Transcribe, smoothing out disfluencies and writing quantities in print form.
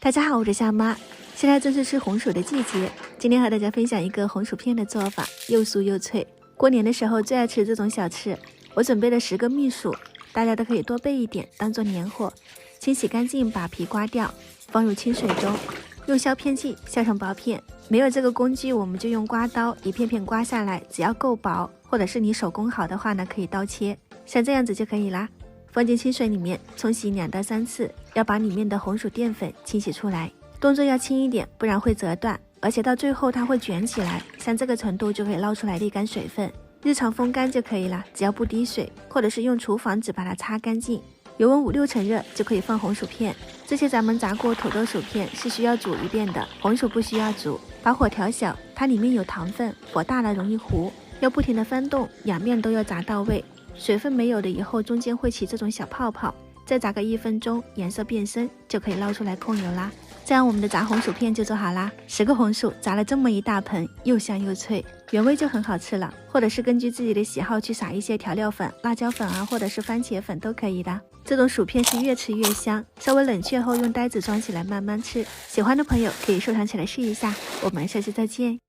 大家好，我是夏妈。现在正是吃红薯的季节，今天和大家分享一个红薯片的做法，又酥又脆。过年的时候最爱吃这种小吃。我准备了10个蜜薯，大家都可以多备一点，当做年货。清洗干净，把皮刮掉，放入清水中，用削片器削成薄片。没有这个工具，我们就用刮刀一片片刮下来，只要够薄，或者是你手工好的话呢，可以刀切，像这样子就可以啦。放进清水里面冲洗2到3次，要把里面的红薯淀粉清洗出来，动作要轻一点，不然会折断，而且到最后它会卷起来，像这个程度就可以捞出来沥干水分，日常风干就可以了，只要不滴水，或者是用厨房纸把它擦干净，油温5、6成热就可以放红薯片。这些咱们炸过土豆薯片是需要煮一遍的，红薯不需要煮，把火调小，它里面有糖分，火大了容易糊，要不停的翻动，两面都要炸到位。水分没有了以后，中间会起这种小泡泡，再炸个1分钟，颜色变深就可以捞出来控油啦。这样我们的炸红薯片就做好啦。10个红薯炸了这么一大盆，又香又脆，原味就很好吃了。或者是根据自己的喜好去撒一些调料粉、辣椒粉啊，或者是番茄粉都可以的。这种薯片是越吃越香，稍微冷却后用袋子装起来慢慢吃。喜欢的朋友可以收藏起来试一下。我们下期再见。